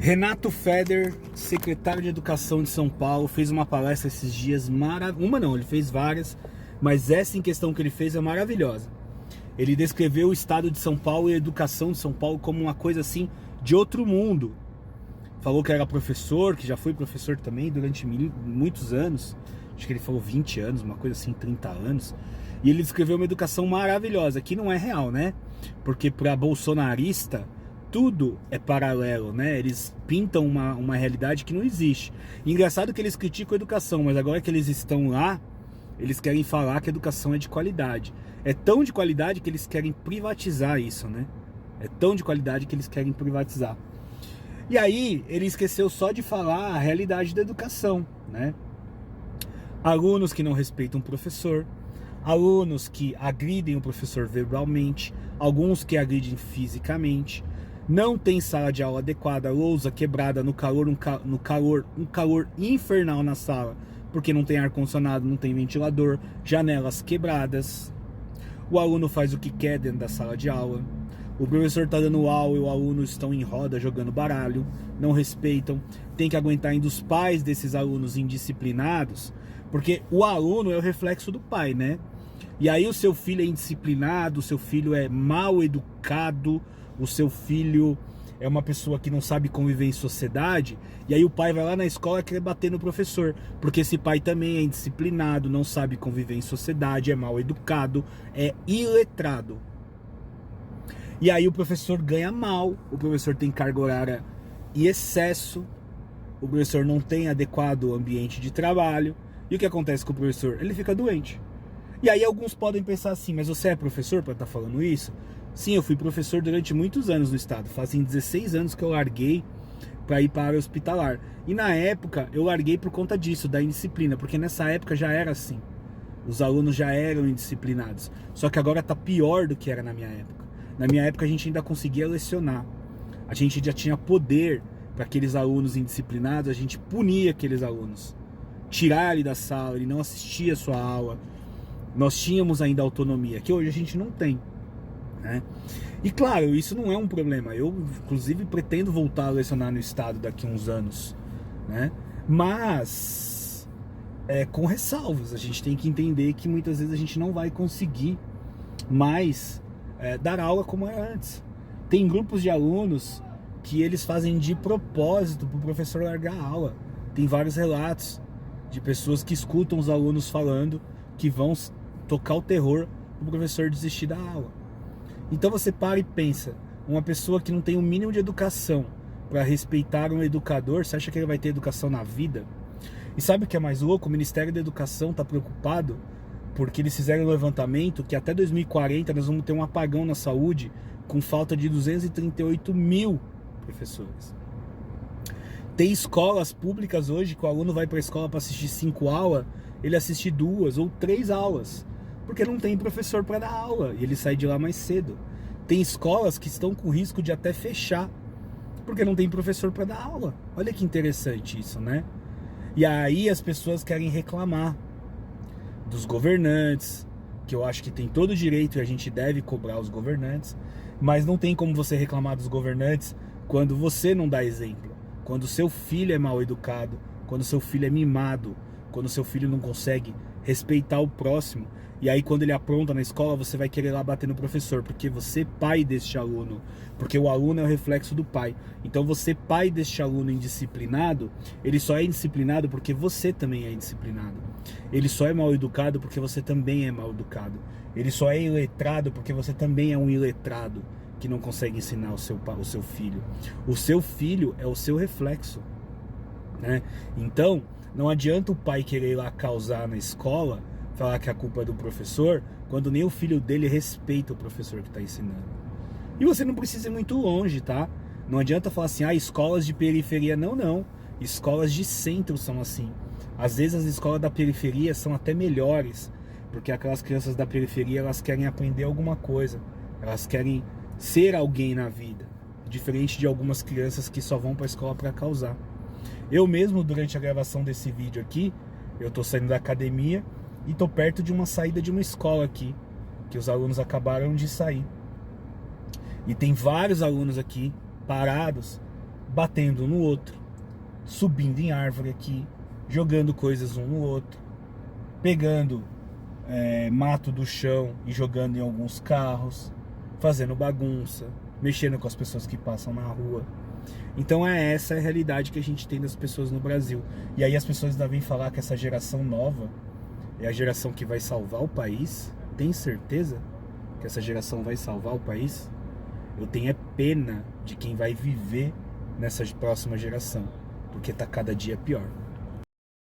Renato Feder, secretário de Educação de São Paulo, fez uma palestra esses dias Uma não, ele fez várias, mas essa em questão que ele fez é maravilhosa. Ele descreveu o estado de São Paulo e a educação de São Paulo como uma coisa assim de outro mundo. Falou que era professor, que já foi professor também durante muitos anos. Acho que ele falou 20 anos, uma coisa assim, 30 anos. E ele descreveu uma educação maravilhosa, que não é real, né? Porque para bolsonarista tudo é paralelo, né? Eles pintam uma realidade que não existe. E engraçado que eles criticam a educação, mas agora que eles estão lá, eles querem falar que a educação é de qualidade. É tão de qualidade que eles querem privatizar isso, né? É tão de qualidade que eles querem privatizar. E aí, ele esqueceu só de falar a realidade da educação, né? Alunos que não respeitam o professor, alunos que agridem o professor verbalmente, alguns que agridem fisicamente, não tem sala de aula adequada, lousa quebrada no calor, um calor infernal na sala, porque não tem ar-condicionado, não tem ventilador, janelas quebradas. O aluno faz o que quer dentro da sala de aula. O professor está dando aula e os alunos estão em roda jogando baralho, não respeitam. Tem que aguentar ainda os pais desses alunos indisciplinados, porque o aluno é o reflexo do pai, né? E aí o seu filho é indisciplinado, o seu filho é mal educado, o seu filho é uma pessoa que não sabe conviver em sociedade, e aí o pai vai lá na escola e quer bater no professor, porque esse pai também é indisciplinado, não sabe conviver em sociedade, é mal educado, é iletrado. E aí o professor ganha mal, o professor tem carga horária em excesso, o professor não tem adequado ambiente de trabalho, e o que acontece com o professor? Ele fica doente. E aí alguns podem pensar assim, mas você é professor para estar falando isso? Sim, eu fui professor durante muitos anos no estado. Fazem 16 anos que eu larguei para ir para a área hospitalar. E na época eu larguei por conta disso, da indisciplina, porque nessa época já era assim. Os alunos já eram indisciplinados. Só que agora está pior do que era na minha época. Na minha época a gente ainda conseguia lecionar. A gente já tinha poder para aqueles alunos indisciplinados, a gente punia aqueles alunos. Tirar ele da sala, ele não assistia a sua aula. Nós tínhamos ainda autonomia, que hoje a gente não tem, né? E claro, isso não é um problema. Eu, inclusive, pretendo voltar a lecionar no estado daqui a uns anos, né? Mas, com ressalvas. A gente tem que entender que muitas vezes a gente não vai conseguir mais dar aula como era antes. Tem grupos de alunos que eles fazem de propósito para o professor largar a aula. Tem vários relatos de pessoas que escutam os alunos falando que vão tocar o terror para o professor desistir da aula. Então você para e pensa, uma pessoa que não tem o mínimo de educação para respeitar um educador, você acha que ele vai ter educação na vida? E sabe o que é mais louco? O Ministério da Educação está preocupado porque eles fizeram um levantamento que até 2040 nós vamos ter um apagão na saúde com falta de 238 mil professores. Tem escolas públicas hoje que o aluno vai para a escola para assistir 5 aulas, ele assiste 2 ou 3 aulas, porque não tem professor para dar aula, e ele sai de lá mais cedo. Tem escolas que estão com risco de até fechar, porque não tem professor para dar aula. Olha que interessante isso, né? E aí as pessoas querem reclamar dos governantes, que eu acho que tem todo o direito e a gente deve cobrar os governantes, mas não tem como você reclamar dos governantes quando você não dá exemplo, quando seu filho é mal educado, quando seu filho é mimado, quando seu filho não consegue respeitar o próximo. E aí quando ele apronta na escola, você vai querer lá bater no professor, porque você é pai deste aluno, porque o aluno é o reflexo do pai. Então você, pai deste aluno indisciplinado, ele só é indisciplinado porque você também é indisciplinado. Ele só é mal educado porque você também é mal educado. Ele só é iletrado porque você também é um iletrado que não consegue ensinar o seu filho. O seu filho é o seu reflexo, né? Então não adianta o pai querer ir lá causar na escola, falar que a culpa é do professor, quando nem o filho dele respeita o professor que está ensinando. E você não precisa ir muito longe, tá? Não adianta falar assim, escolas de periferia. Não. Escolas de centro são assim. Às vezes as escolas da periferia são até melhores, porque aquelas crianças da periferia, elas querem aprender alguma coisa. Elas querem ser alguém na vida. Diferente de algumas crianças que só vão para a escola para causar. Eu mesmo, durante a gravação desse vídeo aqui, eu tô saindo da academia e tô perto de uma saída de uma escola aqui, que os alunos acabaram de sair. E tem vários alunos aqui parados batendo no outro, subindo em árvore aqui, jogando coisas um no outro, pegando mato do chão e jogando em alguns carros, fazendo bagunça, mexendo com as pessoas que passam na rua. Então essa é a realidade que a gente tem das pessoas no Brasil. E aí as pessoas ainda vêm falar que essa geração nova é a geração que vai salvar o país. Tem certeza que essa geração vai salvar o país? Eu tenho pena de quem vai viver nessa próxima geração, porque tá cada dia pior.